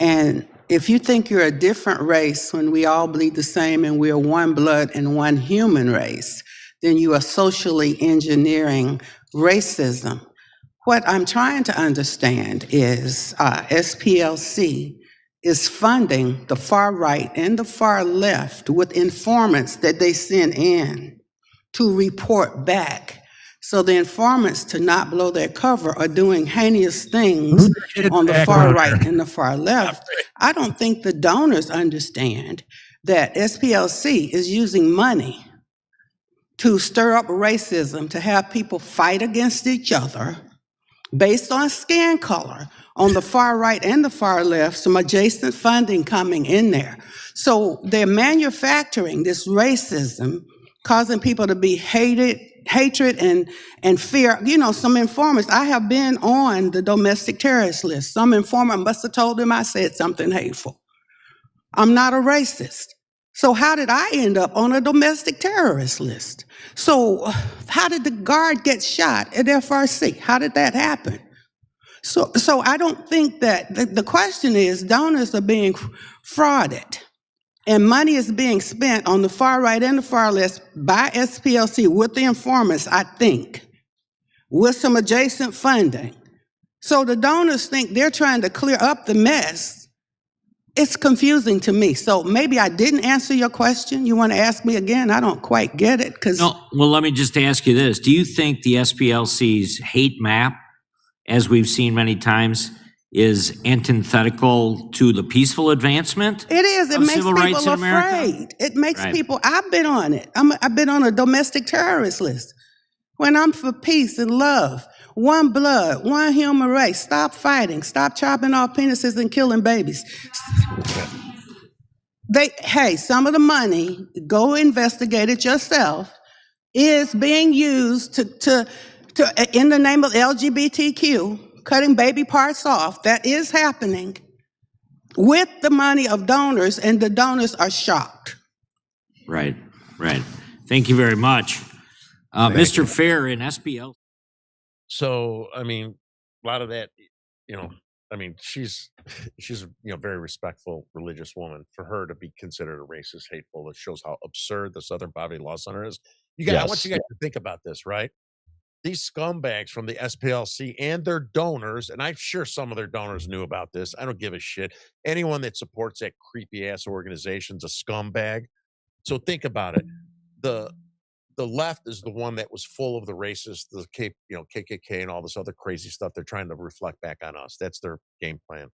And if you think you're a different race when we all bleed the same and we're one blood and one human race, then you are socially engineering racism. What I'm trying to understand is SPLC is funding the far right and the far left with informants that they send in to report back. So the informants, to not blow their cover, are doing heinous things on the far right and the far left. I don't think the donors understand that SPLC is using money to stir up racism, to have people fight against each other based on skin color on the far right and the far left, some adjacent funding coming in there. So they're manufacturing this racism, causing people to be hatred and fear. Some informants, I have been on the domestic terrorist list. Some informant must have told them I said something hateful. I'm not a racist. So how did I end up on a domestic terrorist list? So how did the guard get shot at FRC? How did that happen? So I don't think that the question is donors are being frauded and money is being spent on the far right and the far left by SPLC with the informants, I think, with some adjacent funding. So the donors think they're trying to clear up the mess. It's confusing to me. So maybe I didn't answer your question. You want to ask me again? I don't quite get it. No, well, let me just ask you this. Do you think the SPLC's hate map, as we've seen many times, is antithetical to the peaceful advancement? It is. It makes civil rights people in America? afraid. It makes Right. people, I've been on it. I've been on a domestic terrorist list. When I'm for peace and love, one blood, one human race, stop fighting, stop chopping off penises and killing babies. Some of the money, go investigate it yourself, is being used to in the name of LGBTQ, cutting baby parts off. That is happening with the money of donors, and the donors are shocked. Right. Thank you very much. Mr. Fair in SPL. So, a lot of that, she's a very respectful religious woman. For her to be considered a racist, hateful, it shows how absurd the Southern Poverty Law Center is. I want Yes. you guys to think about this, right? These scumbags from the SPLC and their donors, and I'm sure some of their donors knew about this. I don't give a shit. Anyone that supports that creepy ass organization's a scumbag. So think about it. The the left is the one that was full of the racist, the KKK and all this other crazy stuff they're trying to reflect back on us. That's their game plan.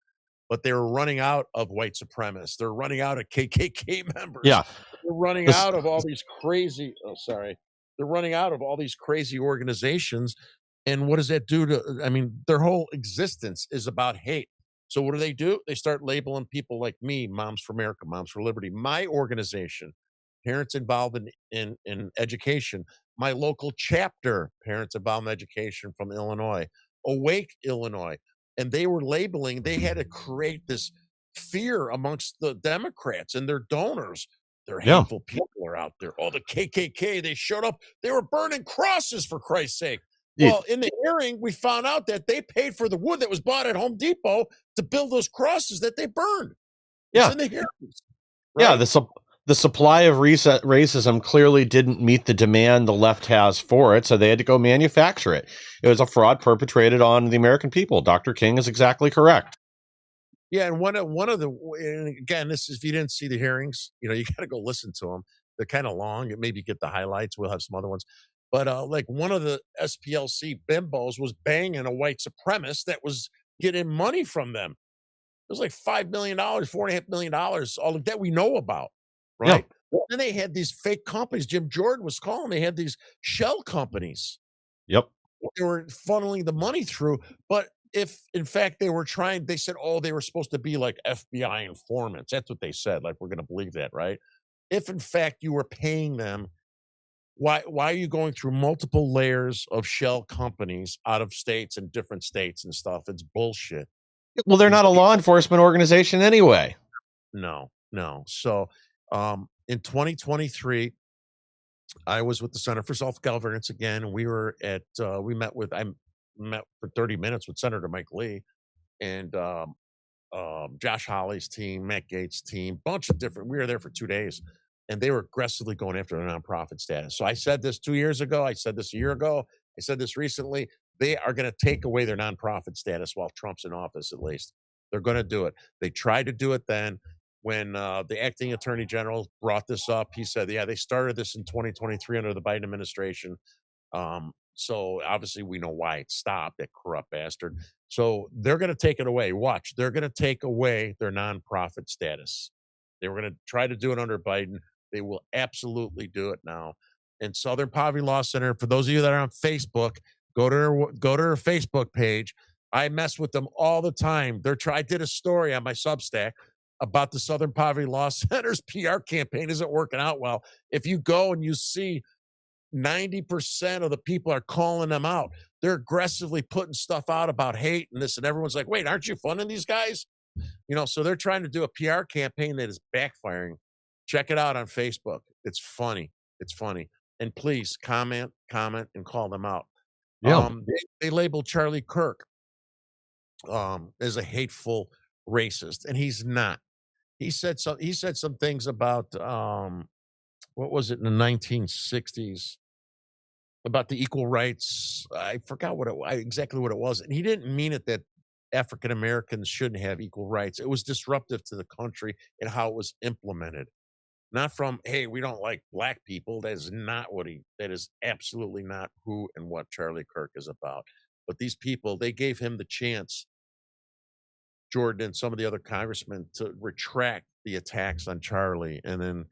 But they were running out of white supremacists. They're running out of KKK members. Yeah. They're running This- out of all these crazy. Oh, sorry. They're running out of all these crazy organizations. And what does that do to? I mean, their whole existence is about hate. So what do? They start labeling people like me, Moms for America, Moms for Liberty, my organization, parents involved in education, my local chapter, parents involved in education from Illinois, Awake Illinois. And they were labeling, they had to create this fear amongst the Democrats and their donors. Their Yeah. hateful people are out there. Oh, the KKK, they showed up. They were burning crosses, for Christ's sake. Yeah. Well, in the hearing, we found out that they paid for the wood that was bought at Home Depot to build those crosses that they burned. It's Yeah. in the hearings. Yeah, right? the supply of racism clearly didn't meet the demand the left has for it, so they had to go manufacture it. It was a fraud perpetrated on the American people. Dr. King is exactly correct. Yeah, and one of the and again, this is if you didn't see the hearings, you got to go listen to them. They're kind of long. Maybe get the highlights. We'll have some other ones. But like one of the SPLC bimbos was banging a white supremacist that was getting money from them. It was like $5 million, $4.5 million, all of that we know about, right? Then they had these fake companies. Jim Jordan was calling. They had these shell companies. Yep. They were funneling the money through. But if in fact they were trying, they said, oh, they were supposed to be like FBI informants. That's what they said. Like, we're going to believe that, right? If in fact you were paying them, why are you going through multiple layers of shell companies out of states and different states and stuff? It's bullshit. Well, they're not a law enforcement organization anyway. No. So in 2023, I was with the Center for Self-Governance again. We were at I met for 30 minutes with Senator Mike Lee and Josh Hawley's team, Matt Gaetz' team, bunch of different. We were there for 2 days, and they were aggressively going after the nonprofit status. So I said this 2 years ago. I said this a year ago. I said this recently. They are going to take away their nonprofit status while Trump's in office, at least. They're going to do it. They tried to do it then. When the acting attorney general brought this up, he said, yeah, they started this in 2023 under the Biden administration. So obviously we know why it stopped, that corrupt bastard. So they're going to take it away. Watch, they're going to take away their nonprofit status. They were going to try to do it under Biden. They will absolutely do it now. And Southern Poverty Law Center, for those of you that are on Facebook, go to their Facebook page. I mess with them all the time. I did a story on my Substack about the Southern Poverty Law Center's PR campaign isn't working out well. If you go and you see 90% of the people are calling them out, they're aggressively putting stuff out about hate and this, and everyone's like, wait, aren't you funding these guys? So they're trying to do a PR campaign that is backfiring. Check it out on Facebook. It's funny. And please comment, and call them out. Yeah. They labeled Charlie Kirk as a hateful racist, and he's not. He said some things about what was it in the 1960s about the equal rights. I forgot exactly what it was, and he didn't mean it that African Americans shouldn't have equal rights. It was disruptive to the country and how it was implemented. Not from, hey, we don't like black people. That is absolutely not who and what Charlie Kirk is about. But these people, they gave him the chance, Jordan and some of the other congressmen, to retract the attacks on Charlie. And then,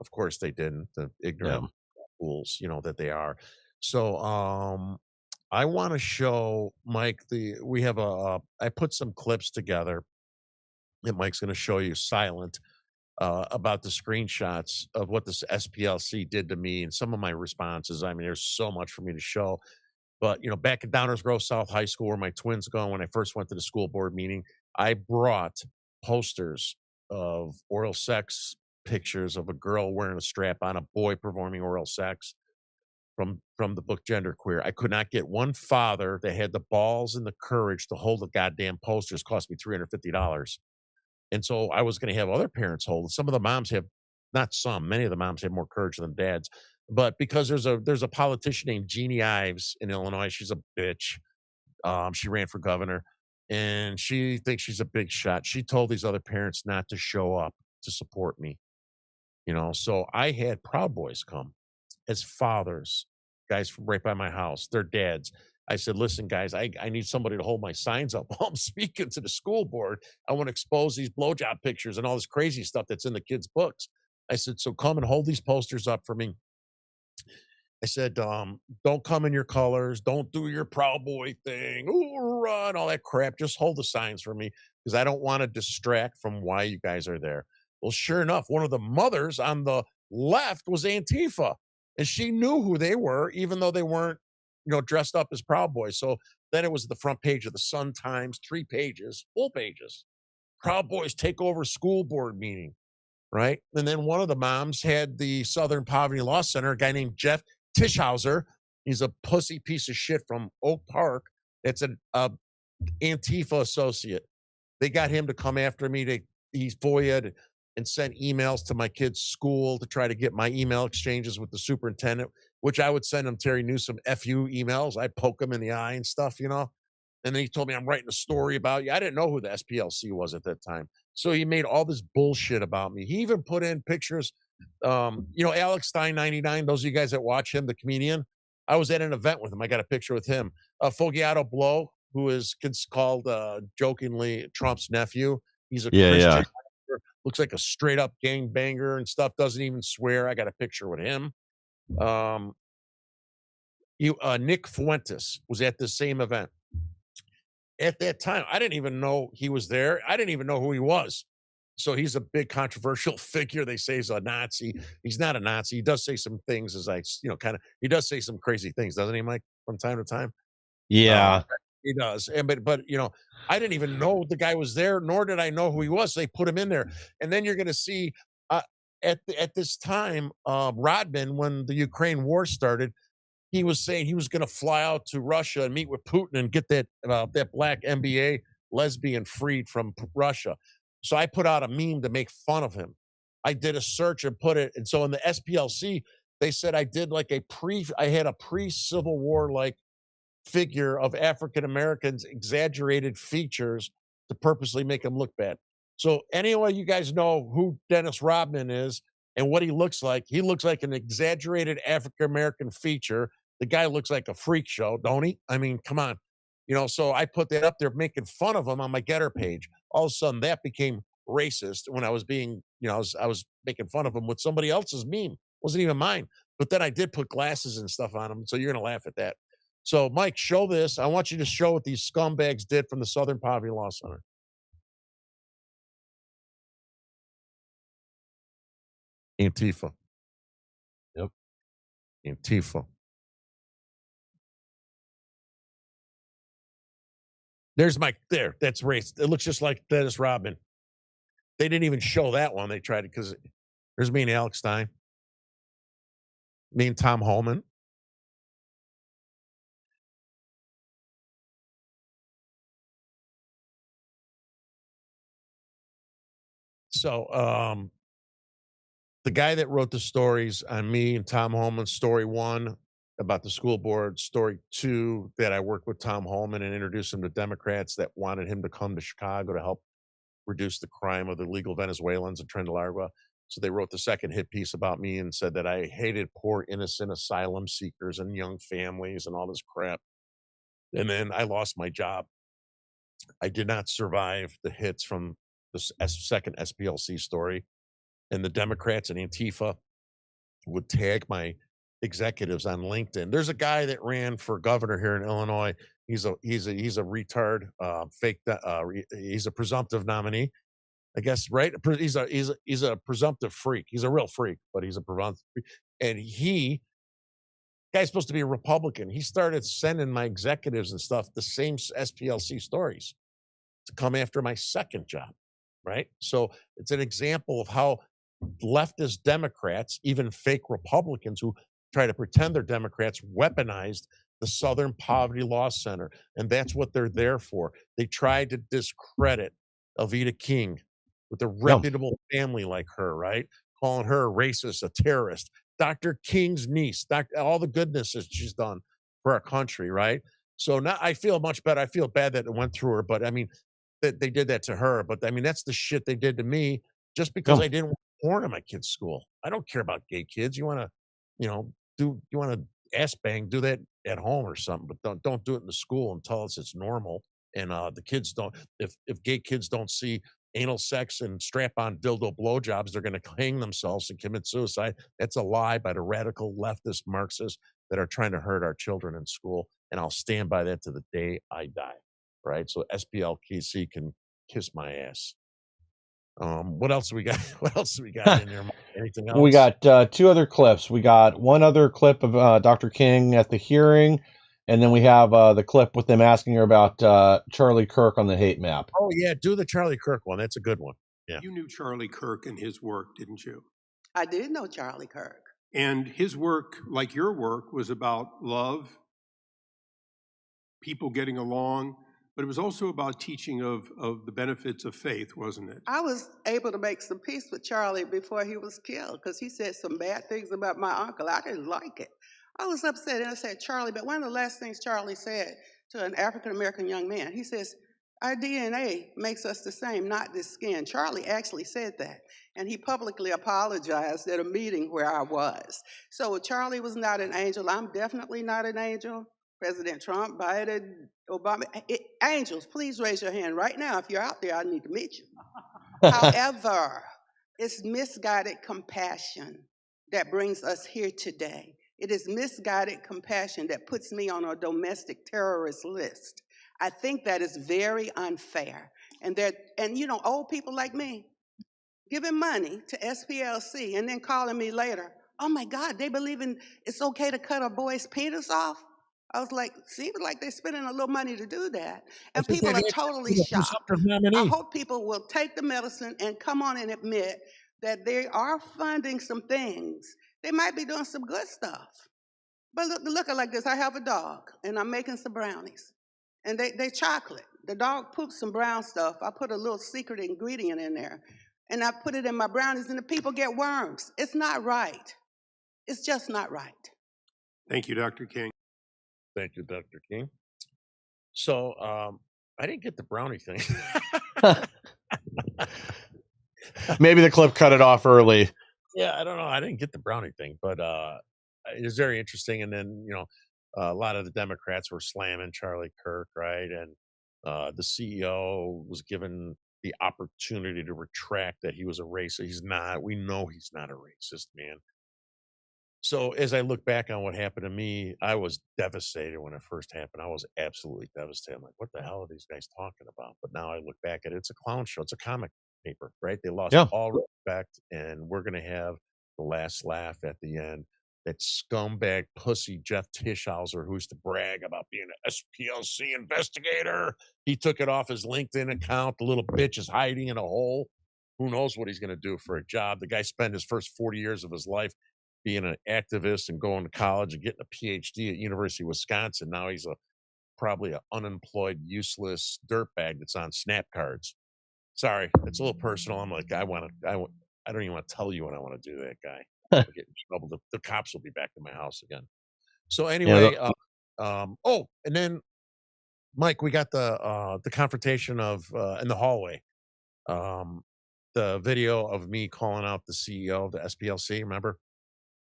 of course, they didn't, the ignorant fools, that they are. So I want to show Mike I put some clips together that Mike's going to show you silent about the screenshots of what this SPLC did to me and some of my responses. I mean, there's so much for me to show. But, back at Downers Grove South High School, where my twins go, when I first went to the school board meeting, I brought posters of oral sex pictures of a girl wearing a strap on, a boy performing oral sex from the book Genderqueer. I could not get one father that had the balls and the courage to hold the goddamn posters. Cost me $350. And so I was going to have other parents hold it. Some of the moms have, not some, many of the moms have more courage than dads. But because there's a politician named Jeannie Ives in Illinois, she's a bitch. She ran for governor, and she thinks she's a big shot. She told these other parents not to show up to support me. So I had Proud Boys come as fathers, guys from right by my house, their dads. I said, listen, guys, I need somebody to hold my signs up while I'm speaking to the school board. I want to expose these blowjob pictures and all this crazy stuff that's in the kids' books. I said, so come and hold these posters up for me. I said, don't come in your colors. Don't do your Proud Boy thing. Ooh, run, all that crap. Just hold the signs for me because I don't want to distract from why you guys are there. Well, sure enough, one of the mothers on the left was Antifa, and she knew who they were, even though they weren't, dressed up as Proud Boys. So then it was the front page of the Sun Times, 3 pages, full pages. Proud Boys take over school board meeting, right? And then one of the moms had the Southern Poverty Law Center, a guy named Jeff Tischhauser. He's a pussy piece of shit from Oak Park. It's an Antifa associate. They got him to come after me. He's FOIA'd and sent emails to my kid's school to try to get my email exchanges with the superintendent, which I would send him Terry Newsom FU emails. I'd poke him in the eye and stuff, And then he told me, I'm writing a story about you. I didn't know who the SPLC was at that time. So he made all this bullshit about me. He even put in pictures. Alex Stein 99, those of you guys that watch him, the comedian, I was at an event with him. I got a picture with him. Fogiato Blow, who is called jokingly Trump's nephew. He's a Christian. Yeah. Looks like a straight up gangbanger and stuff. Doesn't even swear. I got a picture with him. Nick Fuentes was at the same event. At that time, I didn't even know he was there. I didn't even know who he was. So he's a big controversial figure. They say he's a Nazi. He's not a Nazi. He does say some things he does say some crazy things, doesn't he, Mike, from time to time? Yeah. He does. But I didn't even know the guy was there, nor did I know who he was. They put him in there. And then you're going to see at this time, Rodman, when the Ukraine war started, he was saying he was going to fly out to Russia and meet with Putin and get that black NBA lesbian freed from Russia. So I put out a meme to make fun of him. I did a search and put it. And so in the SPLC, they said I did I had a pre-Civil War figure of African Americans, exaggerated features to purposely make them look bad. So anyway, you guys know who Dennis Rodman is and what he looks like. He looks like an exaggerated African American feature. The guy looks like a freak show, don't he? I mean, come on. So I put that up there making fun of him on my Getter page. All of a sudden that became racist when I was being, I was making fun of him with somebody else's meme. It wasn't even mine. But then I did put glasses and stuff on him. So you're going to laugh at that. So Mike, show this. I want you to show what these scumbags did from the Southern Poverty Law Center. Antifa. Yep. Antifa. There's Mike there. That's race. It looks just like Dennis Rodman. They didn't even show that one. They tried it because there's me and Alex Stein. Me and Tom Holman. So the guy that wrote the stories on me and Tom Holman, story 1 about the school board, story 2 that I worked with Tom Holman and introduced him to Democrats that wanted him to come to Chicago to help reduce the crime of the illegal Venezuelans in Tren de Larga. So they wrote the second hit piece about me and said that I hated poor innocent asylum seekers and young families and all this crap. And then I lost my job. I did not survive the hits from the second SPLC story. And the Democrats and Antifa would tag my executives on LinkedIn. There's a guy that ran for governor here in Illinois. He's a retard, he's a presumptive nominee, I guess, right? He's a presumptive freak. He's a real freak, but he's a presumptive freak. And guy's supposed to be a Republican. He started sending my executives and stuff the same SPLC stories to come after my second job, right? So it's an example of how leftist Democrats, even fake Republicans who try to pretend they're Democrats, weaponized the Southern Poverty Law Center. And that's what they're there for. They tried to discredit Alveda King with a reputable family like her, right? Calling her a racist, a terrorist. Dr. King's niece, all the goodness that she's done for our country, right? So now I feel much better. I feel bad that it went through her, but I mean, that they did that to her. But I mean, that's the shit they did to me just because Yeah. I didn't want porn in my kid's school. I don't care about gay kids. You want to, you want to ass bang, do that at home or something, but don't do it in the school and tell us it's normal. And the kids don't. If gay kids don't see anal sex and strap-on dildo blowjobs, they're going to hang themselves and commit suicide. That's a lie by the radical leftist Marxists that are trying to hurt our children in school. And I'll stand by that to the day I die. Right? So SPLC can kiss my ass. What else we got? What else we got in there? Anything else? We got 2 other clips. We got one other clip of Dr. King at the hearing, and then we have the clip with them asking her about Charlie Kirk on the hate map. Oh yeah, do the Charlie Kirk one. That's a good one. Yeah. You knew Charlie Kirk and his work, didn't you? I did know Charlie Kirk. And his work, like your work, was about love, people getting along, but it was also about teaching of the benefits of faith, wasn't it? I was able to make some peace with Charlie before he was killed because he said some bad things about my uncle. I didn't like it. I was upset, and I said, Charlie, but one of the last things Charlie said to an African-American young man, he says, our DNA makes us the same, not this skin. Charlie actually said that, and he publicly apologized at a meeting where I was. So Charlie was not an angel. I'm definitely not an angel. President Trump, Biden, Obama, angels, please raise your hand right now. If you're out there, I need to meet you. However, it's misguided compassion that brings us here today. It is misguided compassion that puts me on a domestic terrorist list. I think that is very unfair. And old people like me giving money to SPLC and then calling me later, oh my God, they believe it's okay to cut a boy's penis off? I was like, seems like they're spending a little money to do that. And people are totally shocked. I hope people will take the medicine and come on and admit that they are funding some things. They might be doing some good stuff. But look at like this. I have a dog, and I'm making some brownies. And they chocolate. The dog poops some brown stuff. I put a little secret ingredient in there. And I put it in my brownies, and the people get worms. It's not right. It's just not right. Thank you, Dr. King. Thank you, Dr. King. So I didn't get the brownie thing. Maybe the clip cut it off early. Yeah, I don't know. I didn't get the brownie thing, but it was very interesting. And then, a lot of the Democrats were slamming Charlie Kirk, right? And the CEO was given the opportunity to retract that he was a racist. He's not. We know he's not a racist, man. So as I look back on what happened to me, I was devastated when it first happened. I was absolutely devastated. I'm like, what the hell are these guys talking about? But now I look back at it, it's a clown show. It's a comic paper, right? They lost all respect, and we're going to have the last laugh at the end. That scumbag pussy Jeff Tischhauser, who used to brag about being an SPLC investigator, he took it off his LinkedIn account. The little bitch is hiding in a hole. Who knows what he's going to do for a job? The guy spent his first 40 years of his life being an activist and going to college and getting a PhD at University of Wisconsin. Now he's probably an unemployed, useless dirtbag that's on snap cards. Sorry, it's a little personal. I'm like, I don't even want to tell you what I want to do to that guy. I'll get in trouble. The cops will be back in my house again. So anyway, and then Mike, we got the confrontation of in the hallway. The video of me calling out the CEO of the SPLC. Remember?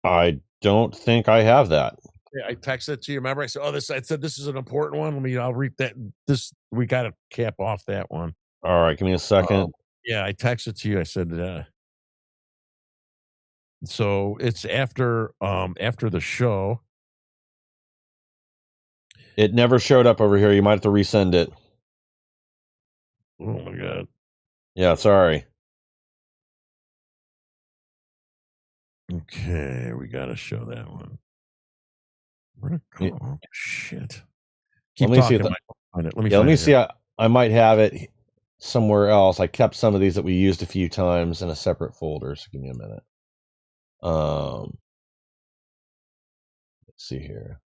I don't think I have that. Yeah, I texted it to you. Remember? I said, I said this is an important one. I'll read that. We got to cap off that one. All right, give me a second. Yeah, I texted to you. I said, so it's after the show. It never showed up over here. You might have to resend it. Oh my God. Yeah, sorry. Okay, we got to show that one. Oh, shit. Keep let me talking, see. Let me see. I might have it somewhere else. I kept some of these that we used a few times in a separate folder. So give me a minute. Let's see here.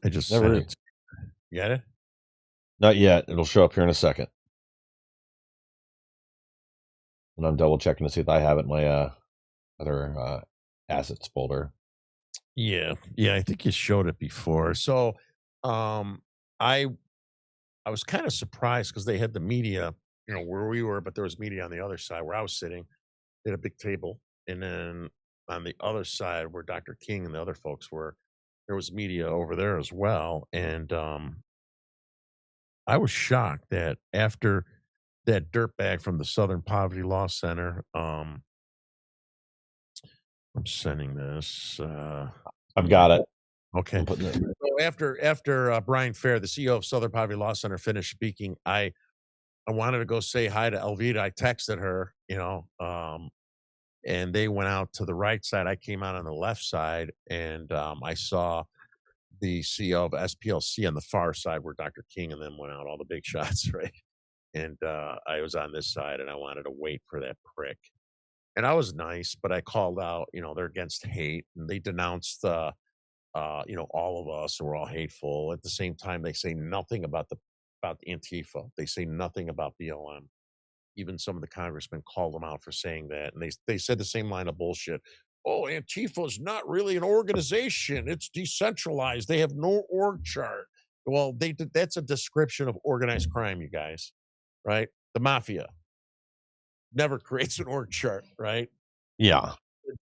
I just sent it. You got it? Not yet. It'll show up here in a second. And I'm double checking to see if I have it in my other assets folder. Yeah, I think you showed it before. So, I was kind of surprised because they had the media, where we were, but there was media on the other side where I was sitting. They had a big table, and then on the other side where Dr. King and the other folks were, there was media over there as well. And I was shocked that after that dirtbag from the Southern Poverty Law Center, I'm sending this. I've got it. Okay. I'm putting it. So after Brian Fair, the CEO of Southern Poverty Law Center, finished speaking, I wanted to go say hi to Elvita. I texted her, and they went out to the right side. I came out on the left side, and I saw the CEO of SPLC on the far side where Dr. King and them went out, all the big shots, right? And I was on this side, and I wanted to wait for that prick. And I was nice, but I called out, they're against hate, and they denounced all of us, and we're all hateful. At the same time, they say nothing about Antifa. They say nothing about BLM. Even some of the congressmen called them out for saying that, and they said the same line of bullshit. Oh, Antifa is not really an organization; it's decentralized. They have no org chart. Well, that's a description of organized crime, you guys, right? The mafia never creates an org chart, right? Yeah.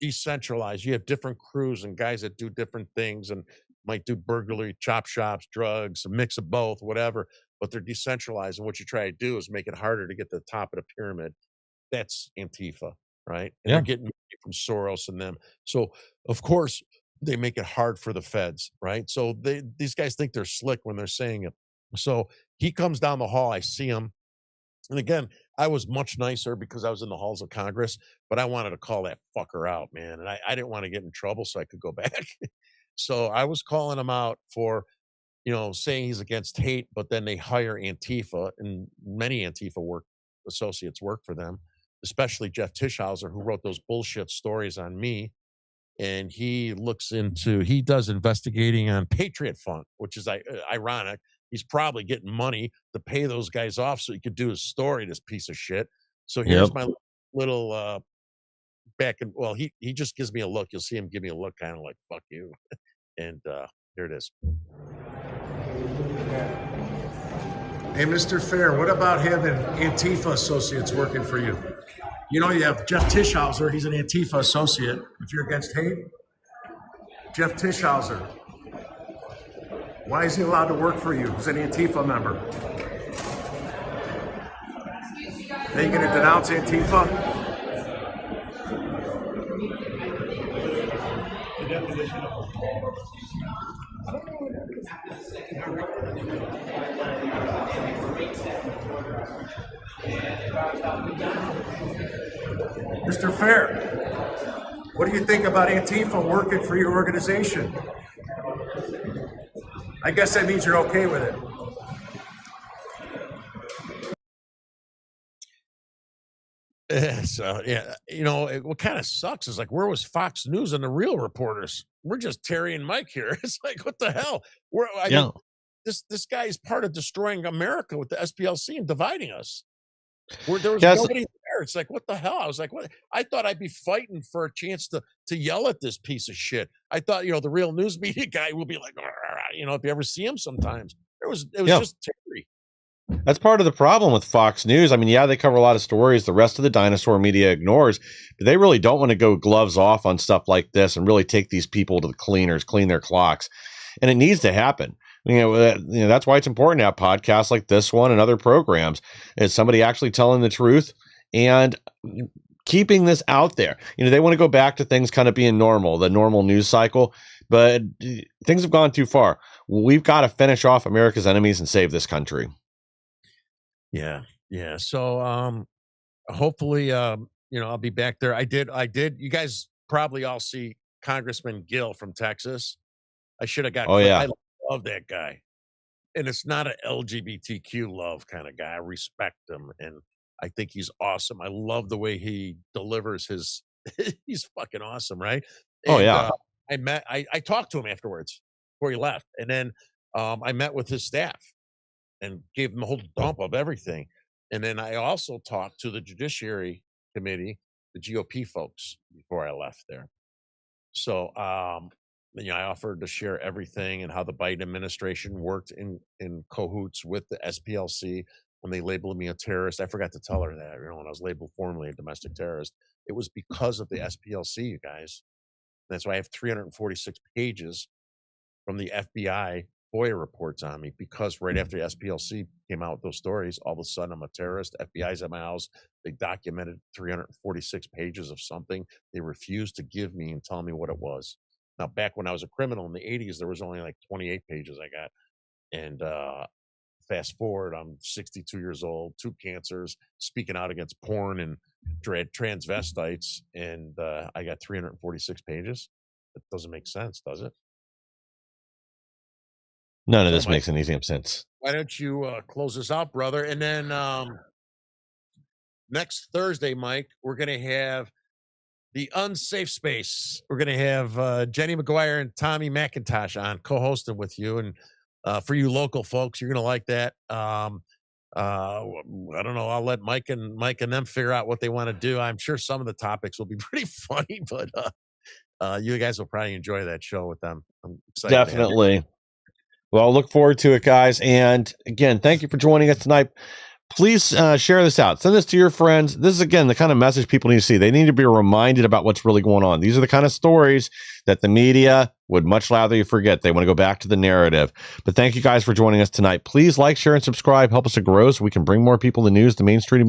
Decentralized. You have different crews and guys that do different things and might do burglary, chop shops, drugs, a mix of both, whatever, but they're decentralized. And what you try to do is make it harder to get to the top of the pyramid. That's Antifa, right? And Yeah. they're getting money from Soros and them. So, of course, they make it hard for the feds, right? So these guys think they're slick when they're saying it. So he comes down the hall. I see him. And again, I was much nicer because I was in the halls of Congress, but I wanted to call that fucker out, man. And I didn't want to get in trouble so I could go back. So I was calling him out for, saying he's against hate, but then they hire Antifa, and many Antifa associates work for them, especially Jeff Tischhauser, who wrote those bullshit stories on me. And he does investigating on Patriot Fund, which is ironic. He's probably getting money to pay those guys off so he could do his story, this piece of shit. So here's my little back and he just gives me a look. You'll see him give me a look kind of like, fuck you. And here it is. Hey, Mr. Fair, what about having Antifa associates working for you? You have Jeff Tischhauser. He's an Antifa associate. If you're against hate, Jeff Tischhauser. Why is he allowed to work for you? He's an Antifa member. Are you going to denounce Antifa? Mr. Fair, what do you think about Antifa working for your organization? I guess that means you're okay with it. So, what kind of sucks is like, where was Fox News and the real reporters? We're just Terry and Mike here. It's like, what the hell? This guy is part of destroying America with the SPLC and dividing us. There was nobody there. It's like, what the hell? I was like, what? I thought I'd be fighting for a chance to yell at this piece of shit. I thought, the real news media guy will be like, if you ever see him sometimes. It was just Terry. That's part of the problem with Fox News. I mean, they cover a lot of stories the rest of the dinosaur media ignores, but they really don't want to go gloves off on stuff like this and really take these people to the cleaners, clean their clocks. And it needs to happen. That's why it's important to have podcasts like this one and other programs. Is somebody actually telling the truth and keeping this out there. They want to go back to things kind of being normal, the normal news cycle, but things have gone too far. We've got to finish off America's enemies and save this country. Yeah. So, hopefully, I'll be back there. I did. You guys probably all see Congressman Gill from Texas. I should have got. I love that guy, and it's not an LGBTQ love kind of guy. I respect him, and I think he's awesome. I love the way he delivers his. He's fucking awesome, right? And, I talked to him afterwards before he left, and then I met with his staff and gave them a whole dump of everything. And then I also talked to the Judiciary committee, the GOP folks, before I left there. So, I offered to share everything and how the Biden administration worked in cahoots with the SPLC when they labeled me a terrorist. I forgot to tell her that, when I was labeled formally a domestic terrorist. It was because of the SPLC, you guys. That's why I have 346 pages from the FBI FOIA reports on me, because right after the SPLC came out with those stories, all of a sudden I'm a terrorist. FBI's at my house. They documented 346 pages of something they refused to give me and tell me what it was. Now, back when I was a criminal in the 80s, there was only like 28 pages I got. And fast forward, I'm 62 years old, 2 cancers, speaking out against porn and transvestites, and I got 346 pages. That doesn't make sense, does it? None of So, this Mike, makes any sense. why don't you close this out, brother? And then next Thursday, Mike, we're going to have the Unsafe Space. We're going to have Jenny McGuire and Tommy McIntosh on co-hosting with you. And for you local folks, you're going to like that. I don't know. I'll let Mike and them figure out what they want to do. I'm sure some of the topics will be pretty funny, but you guys will probably enjoy that show with them. I'm excited. Definitely. Well, I'll look forward to it, guys. And again, thank you for joining us tonight. Please share this out. Send this to your friends. This is, again, the kind of message people need to see. They need to be reminded about what's really going on. These are the kind of stories that the media would much rather you forget. They want to go back to the narrative. But thank you guys for joining us tonight. Please like, share, and subscribe. Help us to grow so we can bring more people the news, the mainstream